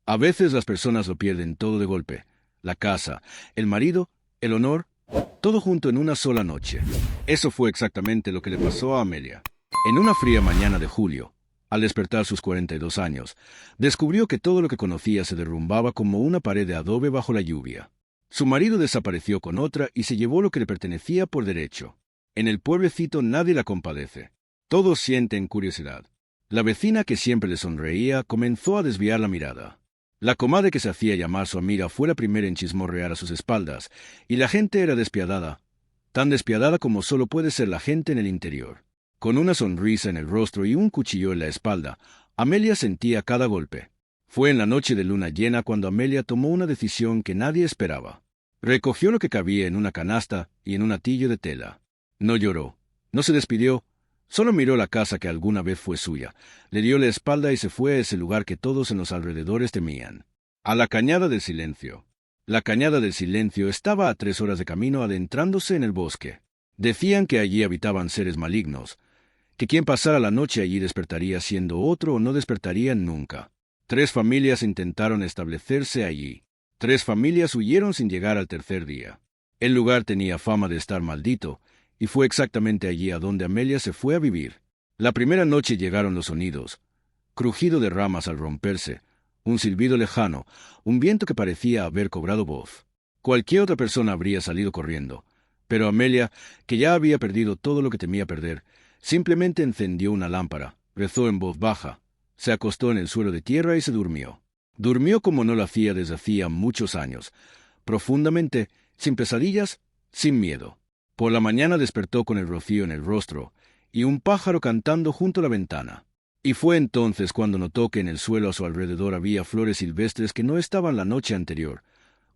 A veces las personas lo pierden todo de golpe. La casa, el marido, el honor, todo junto en una sola noche. Eso fue exactamente lo que le pasó a Amelia. En una fría mañana de julio, al despertar sus 42 años, descubrió que todo lo que conocía se derrumbaba como una pared de adobe bajo la lluvia. Su marido desapareció con otra y se llevó lo que le pertenecía por derecho. En el pueblecito nadie la compadece. Todos sienten curiosidad. La vecina, que siempre le sonreía, comenzó a desviar la mirada. La comadre, que se hacía llamar su amiga, fue la primera en chismorrear a sus espaldas, y la gente era despiadada, tan despiadada como solo puede ser la gente en el interior. Con una sonrisa en el rostro y un cuchillo en la espalda, Amelia sentía cada golpe. Fue en la noche de luna llena cuando Amelia tomó una decisión que nadie esperaba. Recogió lo que cabía en una canasta y en un atillo de tela. No lloró, no se despidió, solo miró la casa que alguna vez fue suya, le dio la espalda y se fue a ese lugar que todos en los alrededores temían. A la Cañada del Silencio. La Cañada del Silencio estaba a 3 horas de camino adentrándose en el bosque. Decían que allí habitaban seres malignos, que quien pasara la noche allí despertaría siendo otro o no despertaría nunca. 3 familias intentaron establecerse allí. 3 familias huyeron sin llegar al tercer día. El lugar tenía fama de estar maldito, y fue exactamente allí a donde Amelia se fue a vivir. La primera noche llegaron los sonidos: crujido de ramas al romperse, un silbido lejano, un viento que parecía haber cobrado voz. Cualquier otra persona habría salido corriendo, pero Amelia, que ya había perdido todo lo que temía perder, simplemente encendió una lámpara, rezó en voz baja, se acostó en el suelo de tierra y se durmió. Durmió como no lo hacía desde hacía muchos años, profundamente, sin pesadillas, sin miedo. Por la mañana despertó con el rocío en el rostro y un pájaro cantando junto a la ventana. Y fue entonces cuando notó que en el suelo a su alrededor había flores silvestres que no estaban la noche anterior,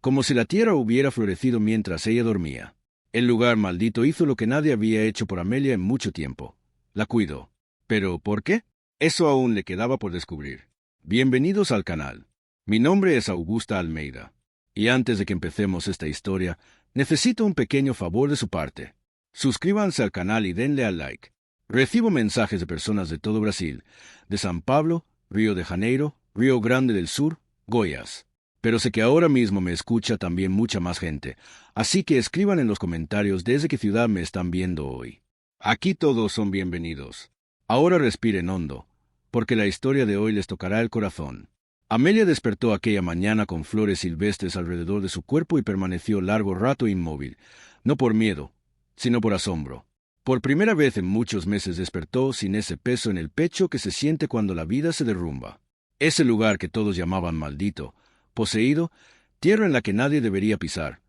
como si la tierra hubiera florecido mientras ella dormía. El lugar maldito hizo lo que nadie había hecho por Amelia en mucho tiempo: la cuidó. ¿Pero por qué? Eso aún le quedaba por descubrir. Bienvenidos al canal. Mi nombre es Augusta Almeida. Y antes de que empecemos esta historia, necesito un pequeño favor de su parte. Suscríbanse al canal y denle al like. Recibo mensajes de personas de todo Brasil, de San Pablo, Río de Janeiro, Río Grande del Sur, Goiás. Pero sé que ahora mismo me escucha también mucha más gente, así que escriban en los comentarios desde qué ciudad me están viendo hoy. Aquí todos son bienvenidos. Ahora respiren hondo, porque la historia de hoy les tocará el corazón. Amelia despertó aquella mañana con flores silvestres alrededor de su cuerpo y permaneció largo rato inmóvil, no por miedo, sino por asombro. Por primera vez en muchos meses despertó sin ese peso en el pecho que se siente cuando la vida se derrumba. Ese lugar que todos llamaban maldito, poseído, tierra en la que nadie debería pisar,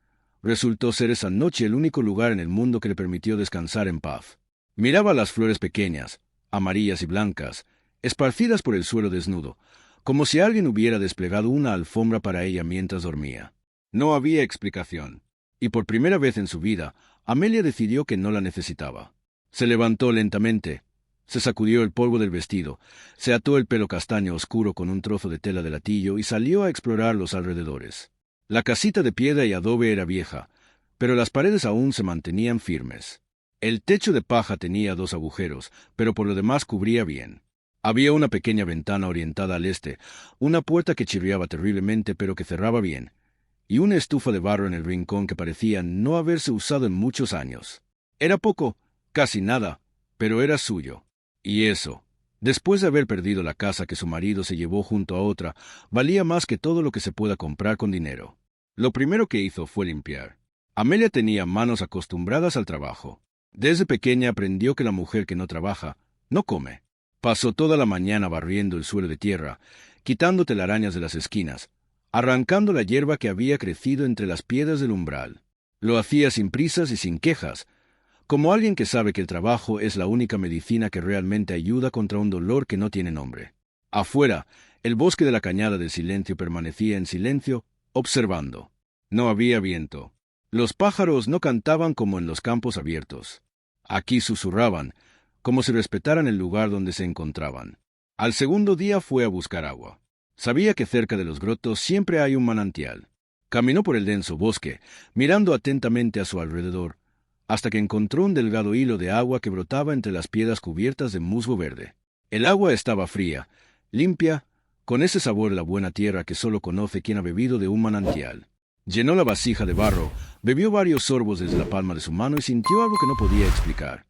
resultó ser esa noche el único lugar en el mundo que le permitió descansar en paz. Miraba las flores pequeñas, amarillas y blancas, esparcidas por el suelo desnudo, como si alguien hubiera desplegado una alfombra para ella mientras dormía. No había explicación, y por primera vez en su vida, Amelia decidió que no la necesitaba. Se levantó lentamente, se sacudió el polvo del vestido, se ató el pelo castaño oscuro con un trozo de tela de latillo y salió a explorar los alrededores. La casita de piedra y adobe era vieja, pero las paredes aún se mantenían firmes. El techo de paja tenía 2 agujeros, pero por lo demás cubría bien. Había una pequeña ventana orientada al este, una puerta que chirriaba terriblemente pero que cerraba bien, y una estufa de barro en el rincón que parecía no haberse usado en muchos años. Era poco, casi nada, pero era suyo. Y eso, después de haber perdido la casa que su marido se llevó junto a otra, valía más que todo lo que se pueda comprar con dinero. Lo primero que hizo fue limpiar. Amelia tenía manos acostumbradas al trabajo. Desde pequeña aprendió que la mujer que no trabaja, no come. Pasó toda la mañana barriendo el suelo de tierra, quitando telarañas de las esquinas, arrancando la hierba que había crecido entre las piedras del umbral. Lo hacía sin prisas y sin quejas, como alguien que sabe que el trabajo es la única medicina que realmente ayuda contra un dolor que no tiene nombre. Afuera, el bosque de la Cañada del Silencio permanecía en silencio, observando. No había viento. Los pájaros no cantaban como en los campos abiertos. Aquí susurraban, como si respetaran el lugar donde se encontraban. Al segundo día fue a buscar agua. Sabía que cerca de los grotos siempre hay un manantial. Caminó por el denso bosque, mirando atentamente a su alrededor, hasta que encontró un delgado hilo de agua que brotaba entre las piedras cubiertas de musgo verde. El agua estaba fría, limpia, con ese sabor de la buena tierra que solo conoce quien ha bebido de un manantial. Llenó la vasija de barro, bebió varios sorbos desde la palma de su mano y sintió algo que no podía explicar.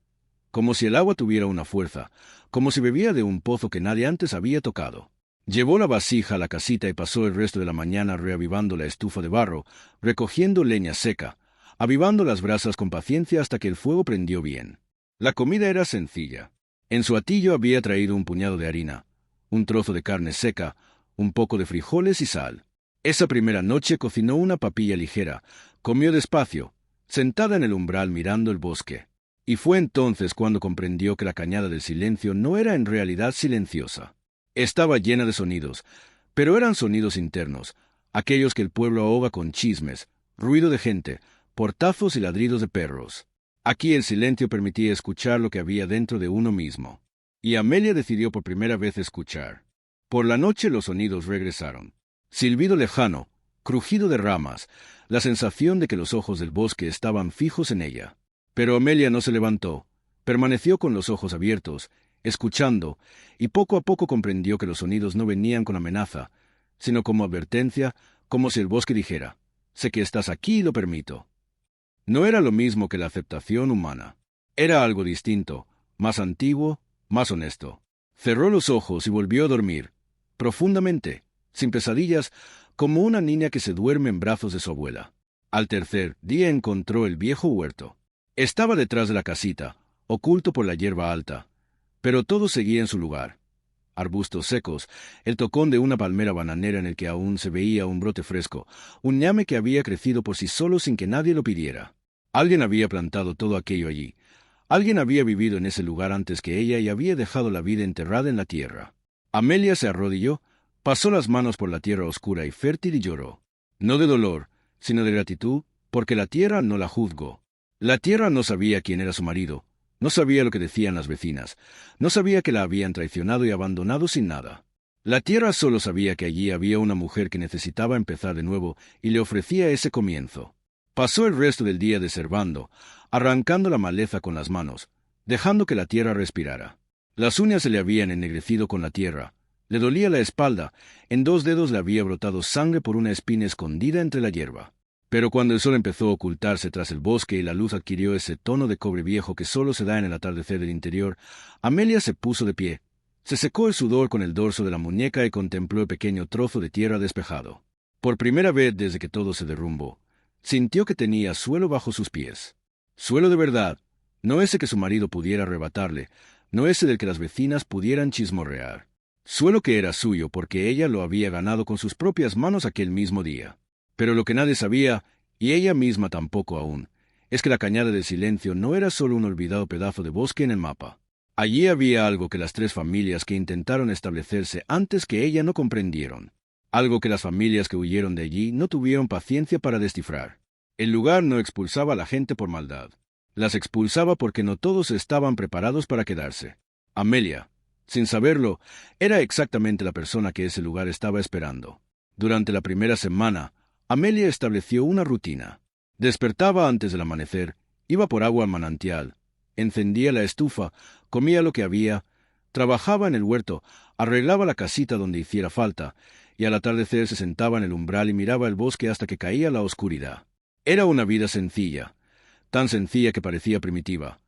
Como si el agua tuviera una fuerza, como si bebía de un pozo que nadie antes había tocado. Llevó la vasija a la casita y pasó el resto de la mañana reavivando la estufa de barro, recogiendo leña seca, avivando las brasas con paciencia hasta que el fuego prendió bien. La comida era sencilla. En su hatillo había traído un puñado de harina, un trozo de carne seca, un poco de frijoles y sal. Esa primera noche cocinó una papilla ligera, comió despacio, sentada en el umbral mirando el bosque. Y fue entonces cuando comprendió que la cañada del silencio no era en realidad silenciosa. Estaba llena de sonidos, pero eran sonidos internos, aquellos que el pueblo ahoga con chismes, ruido de gente, portazos y ladridos de perros. Aquí el silencio permitía escuchar lo que había dentro de uno mismo. Y Amelia decidió por primera vez escuchar. Por la noche los sonidos regresaron. Silbido lejano, crujido de ramas, la sensación de que los ojos del bosque estaban fijos en ella. Pero Amelia no se levantó, permaneció con los ojos abiertos, escuchando, y poco a poco comprendió que los sonidos no venían con amenaza, sino como advertencia, como si el bosque dijera, «Sé que estás aquí y lo permito». No era lo mismo que la aceptación humana. Era algo distinto, más antiguo, más honesto. Cerró los ojos y volvió a dormir, profundamente, sin pesadillas, como una niña que se duerme en brazos de su abuela. Al tercer día encontró el viejo huerto. Estaba detrás de la casita, oculto por la hierba alta, pero todo seguía en su lugar. Arbustos secos, el tocón de una palmera bananera en el que aún se veía un brote fresco, un ñame que había crecido por sí solo sin que nadie lo pidiera. Alguien había plantado todo aquello allí. Alguien había vivido en ese lugar antes que ella y había dejado la vida enterrada en la tierra. Amelia se arrodilló, pasó las manos por la tierra oscura y fértil y lloró. No de dolor, sino de gratitud, porque la tierra no la juzgó. La tierra no sabía quién era su marido, no sabía lo que decían las vecinas, no sabía que la habían traicionado y abandonado sin nada. La tierra solo sabía que allí había una mujer que necesitaba empezar de nuevo y le ofrecía ese comienzo. Pasó el resto del día deservando, arrancando la maleza con las manos, dejando que la tierra respirara. Las uñas se le habían ennegrecido con la tierra, le dolía la espalda, en 2 dedos le había brotado sangre por una espina escondida entre la hierba. Pero cuando el sol empezó a ocultarse tras el bosque y la luz adquirió ese tono de cobre viejo que solo se da en el atardecer del interior, Amelia se puso de pie, se secó el sudor con el dorso de la muñeca y contempló el pequeño trozo de tierra despejado. Por primera vez desde que todo se derrumbó, sintió que tenía suelo bajo sus pies. Suelo de verdad, no ese que su marido pudiera arrebatarle, no ese del que las vecinas pudieran chismorrear. Suelo que era suyo porque ella lo había ganado con sus propias manos aquel mismo día. Pero lo que nadie sabía, y ella misma tampoco aún, es que la cañada del silencio no era solo un olvidado pedazo de bosque en el mapa. Allí había algo que las 3 familias que intentaron establecerse antes que ella no comprendieron. Algo que las familias que huyeron de allí no tuvieron paciencia para descifrar. El lugar no expulsaba a la gente por maldad. Las expulsaba porque no todos estaban preparados para quedarse. Amelia, sin saberlo, era exactamente la persona que ese lugar estaba esperando. Durante la primera semana, Amelia estableció una rutina. Despertaba antes del amanecer, iba por agua al manantial, encendía la estufa, comía lo que había, trabajaba en el huerto, arreglaba la casita donde hiciera falta, y al atardecer se sentaba en el umbral y miraba el bosque hasta que caía la oscuridad. Era una vida sencilla, tan sencilla que parecía primitiva,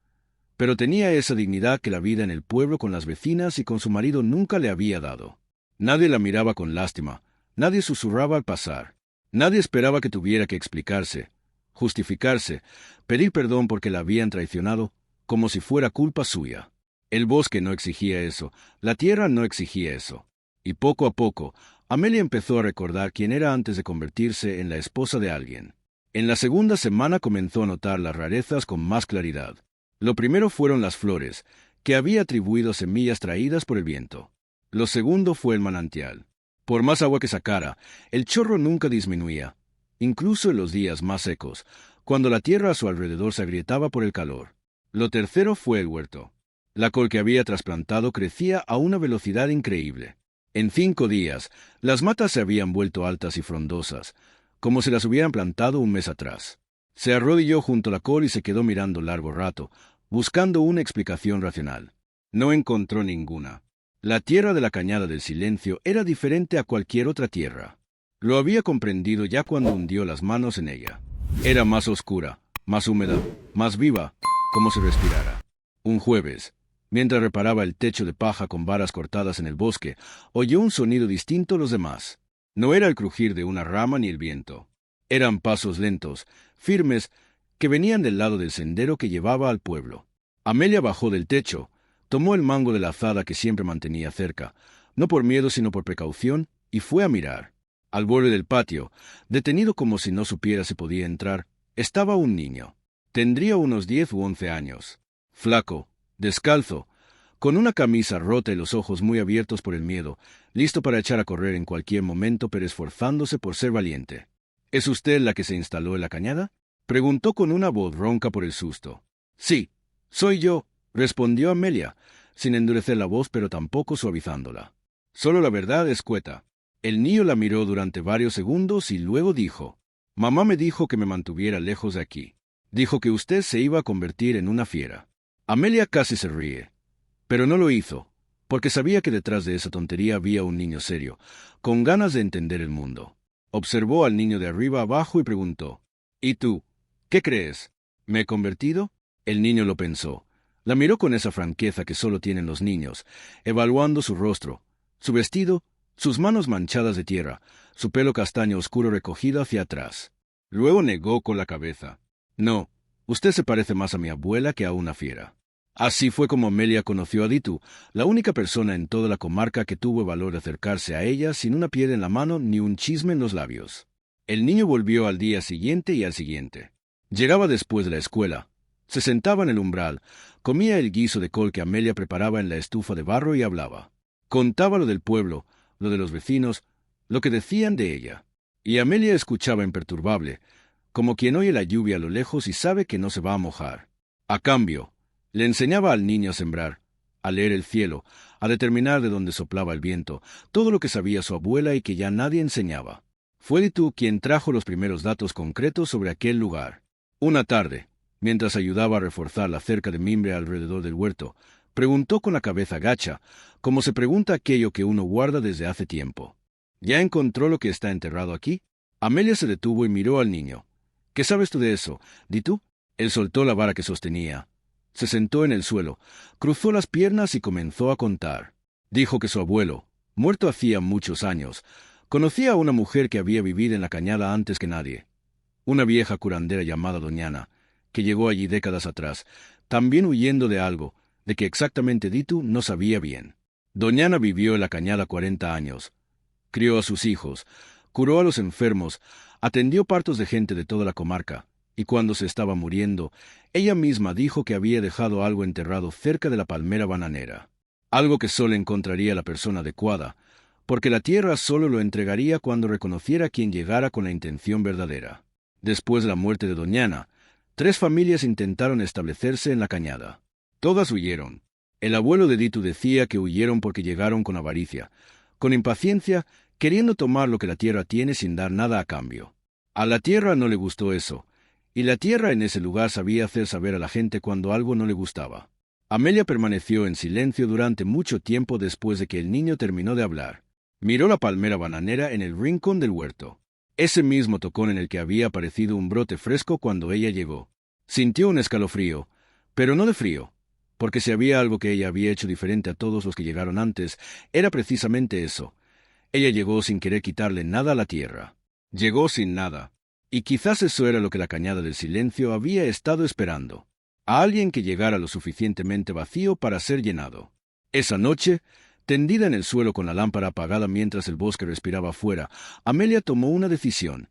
pero tenía esa dignidad que la vida en el pueblo con las vecinas y con su marido nunca le había dado. Nadie la miraba con lástima, nadie susurraba al pasar. Nadie esperaba que tuviera que explicarse, justificarse, pedir perdón porque la habían traicionado, como si fuera culpa suya. El bosque no exigía eso, la tierra no exigía eso. Y poco a poco, Amelia empezó a recordar quién era antes de convertirse en la esposa de alguien. En la segunda semana comenzó a notar las rarezas con más claridad. Lo primero fueron las flores, que había atribuido semillas traídas por el viento. Lo segundo fue el manantial. Por más agua que sacara, el chorro nunca disminuía, incluso en los días más secos, cuando la tierra a su alrededor se agrietaba por el calor. Lo tercero fue el huerto. La col que había trasplantado crecía a una velocidad increíble. En 5 días, las matas se habían vuelto altas y frondosas, como si las hubieran plantado un mes atrás. Se arrodilló junto a la col y se quedó mirando largo rato, buscando una explicación racional. No encontró ninguna. La tierra de la Cañada del Silencio era diferente a cualquier otra tierra. Lo había comprendido ya cuando hundió las manos en ella. Era más oscura, más húmeda, más viva, como si respirara. Un jueves, mientras reparaba el techo de paja con varas cortadas en el bosque, oyó un sonido distinto a los demás. No era el crujir de una rama ni el viento. Eran pasos lentos, firmes, que venían del lado del sendero que llevaba al pueblo. Amelia bajó del techo, tomó el mango de la azada que siempre mantenía cerca, no por miedo sino por precaución, y fue a mirar. Al borde del patio, detenido como si no supiera si podía entrar, estaba un niño. Tendría unos 10 u 11 años. Flaco, descalzo, con una camisa rota y los ojos muy abiertos por el miedo, listo para echar a correr en cualquier momento, pero esforzándose por ser valiente. —¿Es usted la que se instaló en la cañada? —preguntó con una voz ronca por el susto. —Sí, soy yo —respondió Amelia, sin endurecer la voz pero tampoco suavizándola. Solo la verdad escueta. El niño la miró durante varios segundos y luego dijo: «Mamá me dijo que me mantuviera lejos de aquí. Dijo que usted se iba a convertir en una fiera». Amelia casi se ríe, pero no lo hizo, porque sabía que detrás de esa tontería había un niño serio, con ganas de entender el mundo. Observó al niño de arriba abajo y preguntó: «¿Y tú? ¿Qué crees? ¿Me he convertido?» El niño lo pensó. La miró con esa franqueza que solo tienen los niños, evaluando su rostro, su vestido, sus manos manchadas de tierra, su pelo castaño oscuro recogido hacia atrás. Luego negó con la cabeza. «No, usted se parece más a mi abuela que a una fiera». Así fue como Amelia conoció a Ditu, la única persona en toda la comarca que tuvo el valor de acercarse a ella sin una piedra en la mano ni un chisme en los labios. El niño volvió al día siguiente y al siguiente. Llegaba después de la escuela. Se sentaba en el umbral, comía el guiso de col que Amelia preparaba en la estufa de barro y hablaba. Contaba lo del pueblo, lo de los vecinos, lo que decían de ella. Y Amelia escuchaba imperturbable, como quien oye la lluvia a lo lejos y sabe que no se va a mojar. A cambio, le enseñaba al niño a sembrar, a leer el cielo, a determinar de dónde soplaba el viento, todo lo que sabía su abuela y que ya nadie enseñaba. Fue Ditu quien trajo los primeros datos concretos sobre aquel lugar. Una tarde, mientras ayudaba a reforzar la cerca de mimbre alrededor del huerto, preguntó con la cabeza gacha, como se pregunta aquello que uno guarda desde hace tiempo: «¿Ya encontró lo que está enterrado aquí?» Amelia se detuvo y miró al niño. «¿Qué sabes tú de eso, Ditu?» Él soltó la vara que sostenía. Se sentó en el suelo, cruzó las piernas y comenzó a contar. Dijo que su abuelo, muerto hacía muchos años, conocía a una mujer que había vivido en la cañada antes que nadie. Una vieja curandera llamada Doñana, que llegó allí décadas atrás, también huyendo de algo, de que exactamente Ditu no sabía bien. Doñana vivió en la cañada 40 años. Crió a sus hijos, curó a los enfermos, atendió partos de gente de toda la comarca, y cuando se estaba muriendo, ella misma dijo que había dejado algo enterrado cerca de la palmera bananera. Algo que solo encontraría la persona adecuada, porque la tierra solo lo entregaría cuando reconociera a quien llegara con la intención verdadera. Después de la muerte de Doñana, 3 familias intentaron establecerse en la cañada. Todas huyeron. El abuelo de Ditu decía que huyeron porque llegaron con avaricia, con impaciencia, queriendo tomar lo que la tierra tiene sin dar nada a cambio. A la tierra no le gustó eso, y la tierra en ese lugar sabía hacer saber a la gente cuando algo no le gustaba. Amelia permaneció en silencio durante mucho tiempo después de que el niño terminó de hablar. Miró la palmera bananera en el rincón del huerto, ese mismo tocón en el que había aparecido un brote fresco cuando ella llegó. Sintió un escalofrío, pero no de frío, porque si había algo que ella había hecho diferente a todos los que llegaron antes, era precisamente eso. Ella llegó sin querer quitarle nada a la tierra. Llegó sin nada. Y quizás eso era lo que la Cañada del Silencio había estado esperando: a alguien que llegara lo suficientemente vacío para ser llenado. Esa noche, tendida en el suelo con la lámpara apagada mientras el bosque respiraba afuera, Amelia tomó una decisión.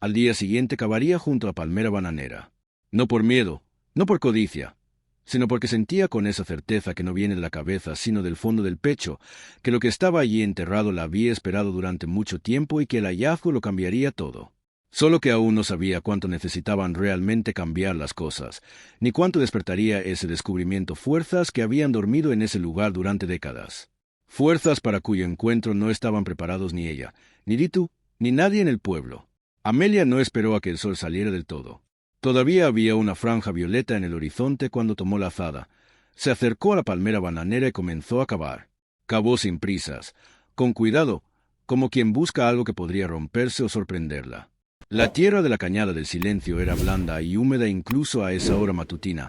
Al día siguiente cavaría junto a la palmera bananera. No por miedo, no por codicia, sino porque sentía con esa certeza que no viene de la cabeza sino del fondo del pecho, que lo que estaba allí enterrado la había esperado durante mucho tiempo y que el hallazgo lo cambiaría todo. Solo que aún no sabía cuánto necesitaban realmente cambiar las cosas, ni cuánto despertaría ese descubrimiento fuerzas que habían dormido en ese lugar durante décadas. Fuerzas para cuyo encuentro no estaban preparados ni ella, ni Ditu, ni nadie en el pueblo. Amelia no esperó a que el sol saliera del todo. Todavía había una franja violeta en el horizonte cuando tomó la azada. Se acercó a la palmera bananera y comenzó a cavar. Cavó sin prisas, con cuidado, como quien busca algo que podría romperse o sorprenderla. La tierra de la Cañada del Silencio era blanda y húmeda incluso a esa hora matutina,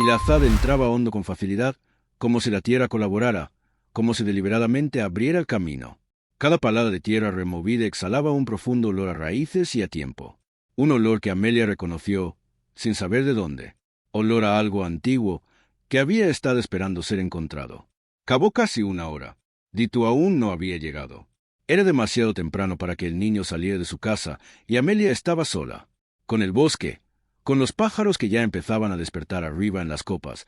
y la azada entraba hondo con facilidad, como si la tierra colaborara, como si deliberadamente abriera el camino. Cada palada de tierra removida exhalaba un profundo olor a raíces y a tiempo. Un olor que Amelia reconoció, sin saber de dónde. Olor a algo antiguo, que había estado esperando ser encontrado. Cavó casi una hora. Ditu aún no había llegado. Era demasiado temprano para que el niño saliera de su casa, y Amelia estaba sola. Con el bosque, con los pájaros que ya empezaban a despertar arriba en las copas,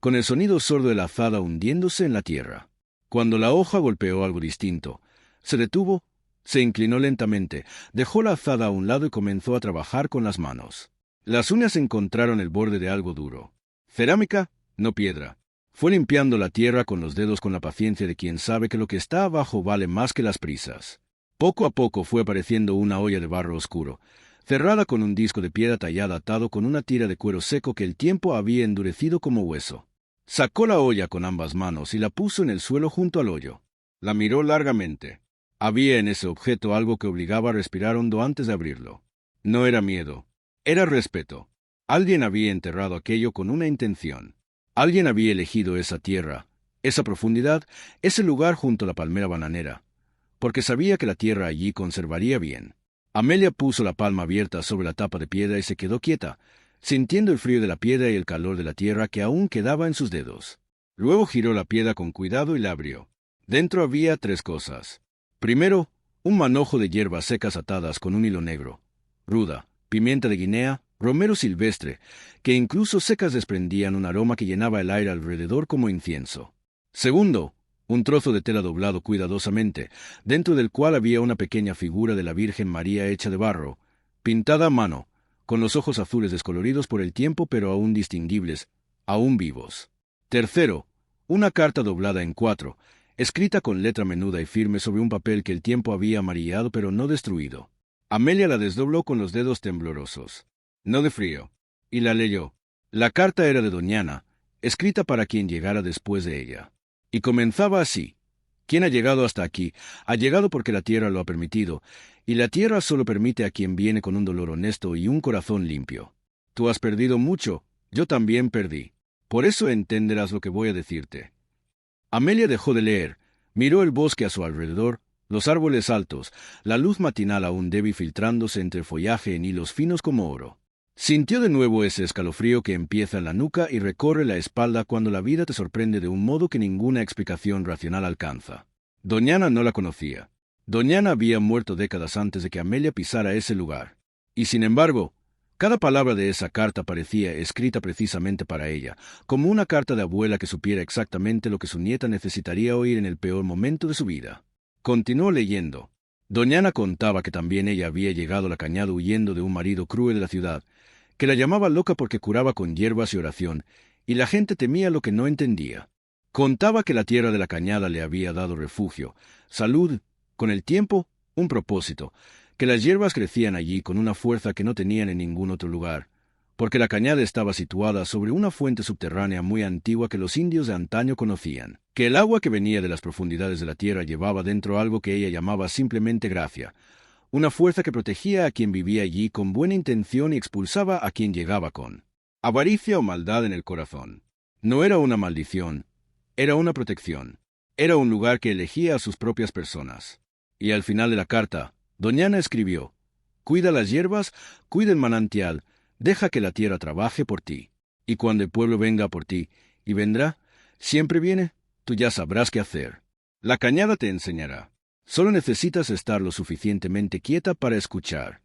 con el sonido sordo de la azada hundiéndose en la tierra. Cuando la hoja golpeó algo distinto, se detuvo, se inclinó lentamente, dejó la azada a un lado y comenzó a trabajar con las manos. Las uñas encontraron el borde de algo duro. Cerámica, no piedra. Fue limpiando la tierra con los dedos con la paciencia de quien sabe que lo que está abajo vale más que las prisas. Poco a poco fue apareciendo una olla de barro oscuro, cerrada con un disco de piedra tallada atado con una tira de cuero seco que el tiempo había endurecido como hueso. Sacó la olla con ambas manos y la puso en el suelo junto al hoyo. La miró largamente. Había en ese objeto algo que obligaba a respirar hondo antes de abrirlo. No era miedo, era respeto. Alguien había enterrado aquello con una intención. Alguien había elegido esa tierra, esa profundidad, ese lugar junto a la palmera bananera, porque sabía que la tierra allí conservaría bien. Amelia puso la palma abierta sobre la tapa de piedra y se quedó quieta, sintiendo el frío de la piedra y el calor de la tierra que aún quedaba en sus dedos. Luego giró la piedra con cuidado y la abrió. Dentro había 3 cosas. Primero, un manojo de hierbas secas atadas con un hilo negro, ruda, pimienta de Guinea, romero silvestre, que incluso secas desprendían un aroma que llenaba el aire alrededor como incienso. Segundo, un trozo de tela doblado cuidadosamente, dentro del cual había una pequeña figura de la Virgen María hecha de barro, pintada a mano, con los ojos azules descoloridos por el tiempo pero aún distinguibles, aún vivos. Tercero, una carta doblada en 4, escrita con letra menuda y firme sobre un papel que el tiempo había amarillado pero no destruido. Amelia la desdobló con los dedos temblorosos, no de frío, y la leyó. La carta era de Doñana, escrita para quien llegara después de ella. Y comenzaba así: quien ha llegado hasta aquí, ha llegado porque la tierra lo ha permitido, y la tierra solo permite a quien viene con un dolor honesto y un corazón limpio. Tú has perdido mucho, yo también perdí. Por eso entenderás lo que voy a decirte. Amelia dejó de leer, miró el bosque a su alrededor, los árboles altos, la luz matinal aún débil filtrándose entre el follaje en hilos finos como oro. Sintió de nuevo ese escalofrío que empieza en la nuca y recorre la espalda cuando la vida te sorprende de un modo que ninguna explicación racional alcanza. Doñana no la conocía. Doñana había muerto décadas antes de que Amelia pisara ese lugar. Y sin embargo, cada palabra de esa carta parecía escrita precisamente para ella, como una carta de abuela que supiera exactamente lo que su nieta necesitaría oír en el peor momento de su vida. Continuó leyendo. Doñana contaba que también ella había llegado a la Cañada huyendo de un marido cruel de la ciudad, que la llamaba loca porque curaba con hierbas y oración, y la gente temía lo que no entendía. Contaba que la tierra de la Cañada le había dado refugio, salud, con el tiempo, un propósito, que las hierbas crecían allí con una fuerza que no tenían en ningún otro lugar, porque la Cañada estaba situada sobre una fuente subterránea muy antigua que los indios de antaño conocían, que el agua que venía de las profundidades de la tierra llevaba dentro algo que ella llamaba simplemente gracia, una fuerza que protegía a quien vivía allí con buena intención y expulsaba a quien llegaba con avaricia o maldad en el corazón. No era una maldición, era una protección. Era un lugar que elegía a sus propias personas. Y al final de la carta, Doñana escribió: cuida las hierbas, cuida el manantial, deja que la tierra trabaje por ti. Y cuando el pueblo venga por ti, y vendrá, siempre viene, tú ya sabrás qué hacer. La Cañada te enseñará. Solo necesitas estar lo suficientemente quieta para escuchar.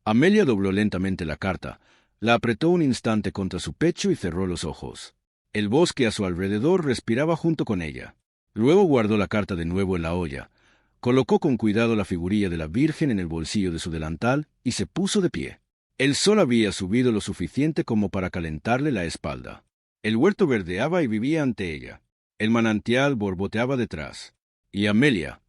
Amelia dobló lentamente la carta, la apretó un instante contra su pecho y cerró los ojos. El bosque a su alrededor respiraba junto con ella. Luego guardó la carta de nuevo en la olla, colocó con cuidado la figurilla de la Virgen en el bolsillo de su delantal y se puso de pie. El sol había subido lo suficiente como para calentarle la espalda. El huerto verdeaba y vivía ante ella. El manantial borboteaba detrás. Y Amelia,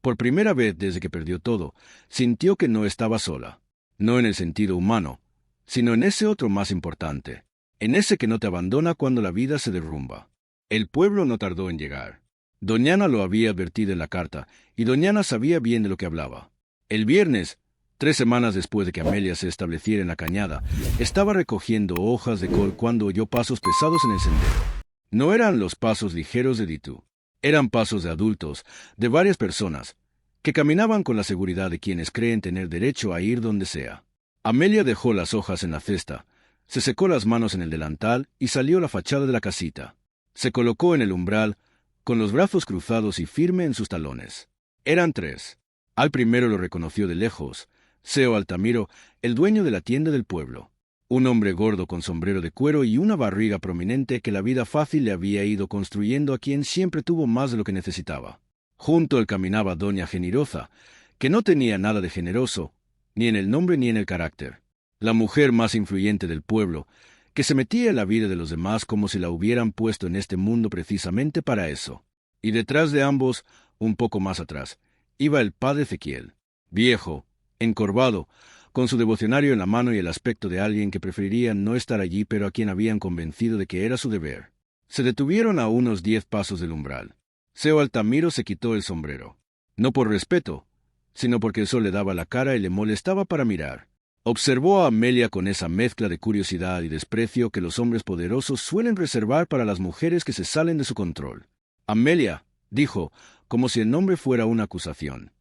por primera vez desde que perdió todo, sintió que no estaba sola. No en el sentido humano, sino en ese otro más importante, en ese que no te abandona cuando la vida se derrumba. El pueblo no tardó en llegar. Doñana lo había advertido en la carta, y Doñana sabía bien de lo que hablaba. El viernes, 3 semanas después de que Amelia se estableciera en la cañada, estaba recogiendo hojas de col cuando oyó pasos pesados en el sendero. No eran los pasos ligeros de Ditu. Eran pasos de adultos, de varias personas, que caminaban con la seguridad de quienes creen tener derecho a ir donde sea. Amelia dejó las hojas en la cesta, se secó las manos en el delantal y salió a la fachada de la casita. Se colocó en el umbral, con los brazos cruzados y firme en sus talones. Eran 3. Al primero lo reconoció de lejos, Seo Altamiro, el dueño de la tienda del pueblo. Un hombre gordo con sombrero de cuero y una barriga prominente que la vida fácil le había ido construyendo, a quien siempre tuvo más de lo que necesitaba. Junto él caminaba doña Generosa, que no tenía nada de generoso, ni en el nombre ni en el carácter. La mujer más influyente del pueblo, que se metía en la vida de los demás como si la hubieran puesto en este mundo precisamente para eso. Y detrás de ambos, un poco más atrás, iba el padre Ezequiel, viejo, encorvado, con su devocionario en la mano y el aspecto de alguien que preferiría no estar allí, pero a quien habían convencido de que era su deber. Se detuvieron a unos 10 pasos del umbral. Seo Altamiro se quitó el sombrero. No por respeto, sino porque el sol le daba la cara y le molestaba para mirar. Observó a Amelia con esa mezcla de curiosidad y desprecio que los hombres poderosos suelen reservar para las mujeres que se salen de su control. Amelia, dijo, como si el nombre fuera una acusación.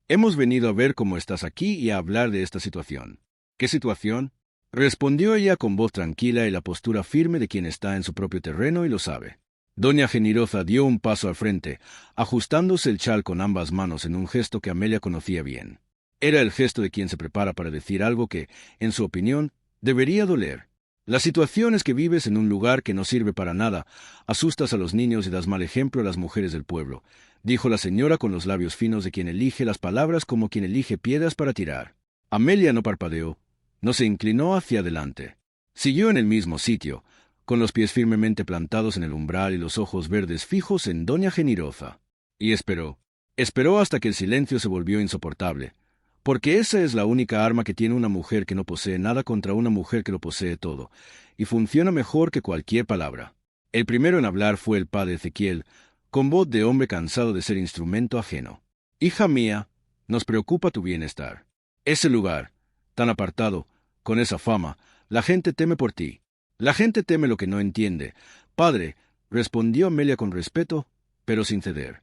Hemos venido a ver cómo estás aquí y a hablar de esta situación. ¿Qué situación? Respondió ella con voz tranquila y la postura firme de quien está en su propio terreno y lo sabe. Doña Generosa dio un paso al frente, ajustándose el chal con ambas manos en un gesto que Amelia conocía bien. Era el gesto de quien se prepara para decir algo que, en su opinión, debería doler. La situación es que vives en un lugar que no sirve para nada, asustas a los niños y das mal ejemplo a las mujeres del pueblo, dijo la señora con los labios finos de quien elige las palabras como quien elige piedras para tirar. Amelia no parpadeó, no se inclinó hacia adelante. Siguió en el mismo sitio, con los pies firmemente plantados en el umbral y los ojos verdes fijos en doña Generosa. Y esperó. Esperó hasta que el silencio se volvió insoportable, porque esa es la única arma que tiene una mujer que no posee nada contra una mujer que lo posee todo, y funciona mejor que cualquier palabra. El primero en hablar fue el padre Ezequiel, con voz de hombre cansado de ser instrumento ajeno. Hija mía, nos preocupa tu bienestar. Ese lugar, tan apartado, con esa fama, la gente teme por ti. La gente teme lo que no entiende. Padre, respondió Amelia con respeto, pero sin ceder.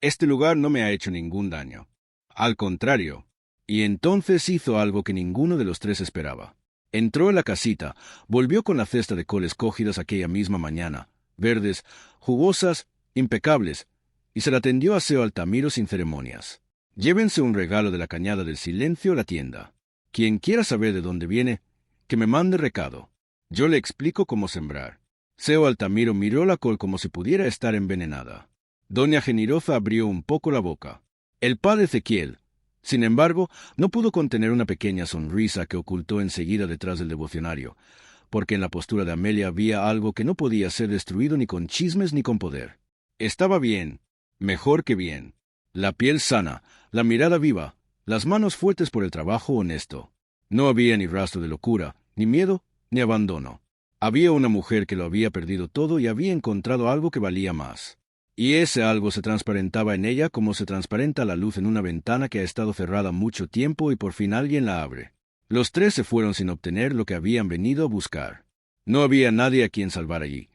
Este lugar no me ha hecho ningún daño. Al contrario. Y entonces hizo algo que ninguno de los 3 esperaba. Entró en la casita, volvió con la cesta de coles cógidas aquella misma mañana, verdes, jugosas, impecables, y se la tendió a Seo Altamiro sin ceremonias. Llévense un regalo de la cañada del silencio a la tienda. Quien quiera saber de dónde viene, que me mande recado. Yo le explico cómo sembrar. Seo Altamiro miró la col como si pudiera estar envenenada. Doña Generosa abrió un poco la boca. El padre Ezequiel, sin embargo, no pudo contener una pequeña sonrisa que ocultó enseguida detrás del devocionario, porque en la postura de Amelia había algo que no podía ser destruido ni con chismes ni con poder. Estaba bien, mejor que bien. La piel sana, la mirada viva, las manos fuertes por el trabajo honesto. No había ni rastro de locura, ni miedo, ni abandono. Había una mujer que lo había perdido todo y había encontrado algo que valía más. Y ese algo se transparentaba en ella como se transparenta la luz en una ventana que ha estado cerrada mucho tiempo y por fin alguien la abre. Los 3 se fueron sin obtener lo que habían venido a buscar. No había nadie a quien salvar allí,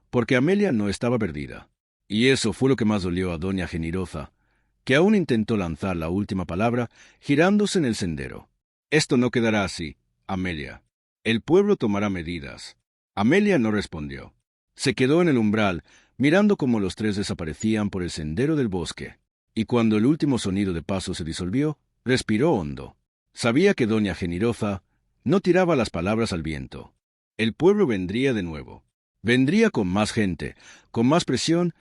porque Amelia no estaba perdida. Y eso fue lo que más dolió a doña Generosa, que aún intentó lanzar la última palabra, girándose en el sendero. Esto no quedará así, Amelia. El pueblo tomará medidas. Amelia no respondió. Se quedó en el umbral, mirando cómo los 3 desaparecían por el sendero del bosque. Y cuando el último sonido de paso se disolvió, respiró hondo. Sabía que doña Generosa no tiraba las palabras al viento. El pueblo vendría de nuevo. Vendría con más gente, con más presión,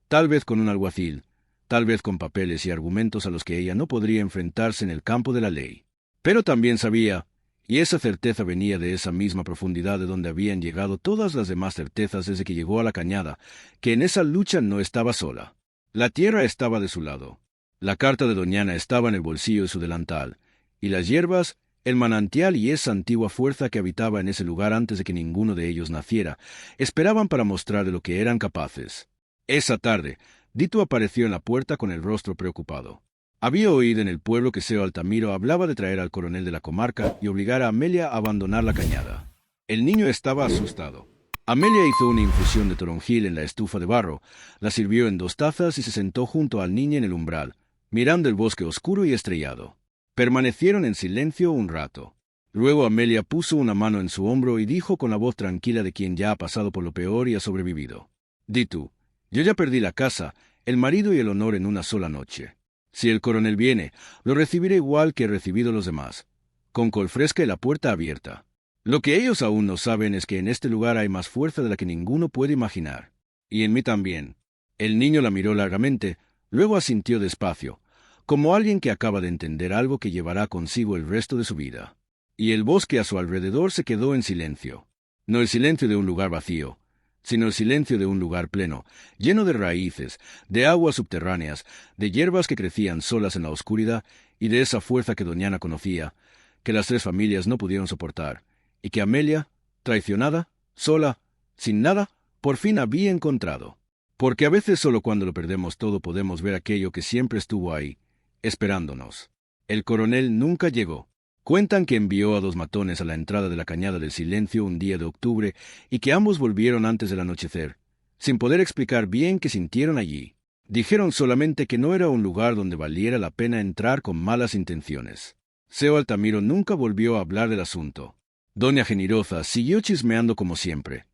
tal vez con un alguacil, tal vez con papeles y argumentos a los que ella no podría enfrentarse en el campo de la ley. Pero también sabía, y esa certeza venía de esa misma profundidad de donde habían llegado todas las demás certezas desde que llegó a la cañada, que en esa lucha no estaba sola. La tierra estaba de su lado. La carta de Doñana estaba en el bolsillo de su delantal, y las hierbas, el manantial y esa antigua fuerza que habitaba en ese lugar antes de que ninguno de ellos naciera, esperaban para mostrar de lo que eran capaces. Esa tarde, Ditu apareció en la puerta con el rostro preocupado. Había oído en el pueblo que Seo Altamiro hablaba de traer al coronel de la comarca y obligar a Amelia a abandonar la cañada. El niño estaba asustado. Amelia hizo una infusión de toronjil en la estufa de barro, la sirvió en 2 tazas y se sentó junto al niño en el umbral, mirando el bosque oscuro y estrellado. Permanecieron en silencio un rato. Luego Amelia puso una mano en su hombro y dijo con la voz tranquila de quien ya ha pasado por lo peor y ha sobrevivido: Ditu, yo ya perdí la casa, el marido y el honor en una sola noche. Si el coronel viene, lo recibiré igual que he recibido los demás, con col fresca y la puerta abierta. Lo que ellos aún no saben es que en este lugar hay más fuerza de la que ninguno puede imaginar. Y en mí también. El niño la miró largamente, luego asintió despacio, como alguien que acaba de entender algo que llevará consigo el resto de su vida. Y el bosque a su alrededor se quedó en silencio. No el silencio de un lugar vacío, sino el silencio de un lugar pleno, lleno de raíces, de aguas subterráneas, de hierbas que crecían solas en la oscuridad y de esa fuerza que Doñana conocía, que las 3 familias no pudieron soportar, y que Amelia, traicionada, sola, sin nada, por fin había encontrado. Porque a veces solo cuando lo perdemos todo podemos ver aquello que siempre estuvo ahí, esperándonos. El coronel nunca llegó. Cuentan que envió a 2 matones a la entrada de la Cañada del Silencio un día de octubre y que ambos volvieron antes del anochecer, sin poder explicar bien qué sintieron allí. Dijeron solamente que no era un lugar donde valiera la pena entrar con malas intenciones. Seo Altamiro nunca volvió a hablar del asunto. Doña Generosa siguió chismeando como siempre,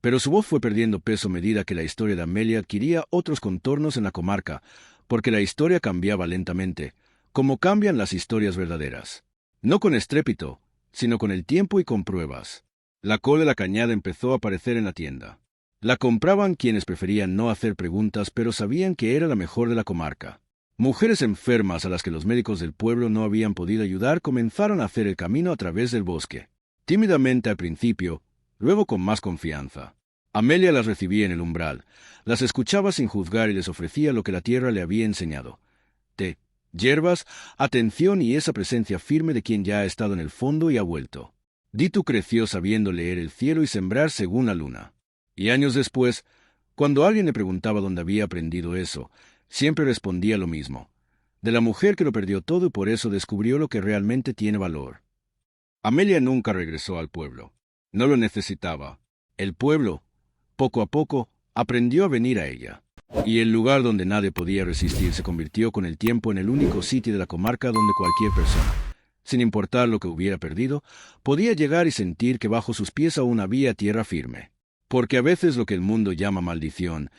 pero su voz fue perdiendo peso a medida que la historia de Amelia adquiría otros contornos en la comarca, porque la historia cambiaba lentamente, como cambian las historias verdaderas. No con estrépito, sino con el tiempo y con pruebas. La col de la cañada empezó a aparecer en la tienda. La compraban quienes preferían no hacer preguntas, pero sabían que era la mejor de la comarca. Mujeres enfermas a las que los médicos del pueblo no habían podido ayudar comenzaron a hacer el camino a través del bosque. Tímidamente al principio, luego con más confianza. Amelia las recibía en el umbral, las escuchaba sin juzgar y les ofrecía lo que la tierra le había enseñado: té, hierbas, atención y esa presencia firme de quien ya ha estado en el fondo y ha vuelto. Ditu creció sabiendo leer el cielo y sembrar según la luna. Y años después, cuando alguien le preguntaba dónde había aprendido eso, siempre respondía lo mismo: de la mujer que lo perdió todo y por eso descubrió lo que realmente tiene valor. Amelia nunca regresó al pueblo. No lo necesitaba. El pueblo, poco a poco, aprendió a venir a ella. Y el lugar donde nadie podía resistir se convirtió con el tiempo en el único sitio de la comarca donde cualquier persona, sin importar lo que hubiera perdido, podía llegar y sentir que bajo sus pies aún había tierra firme. Porque a veces lo que el mundo llama maldición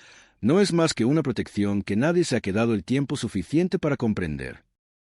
no es más que una protección que nadie se ha quedado el tiempo suficiente para comprender.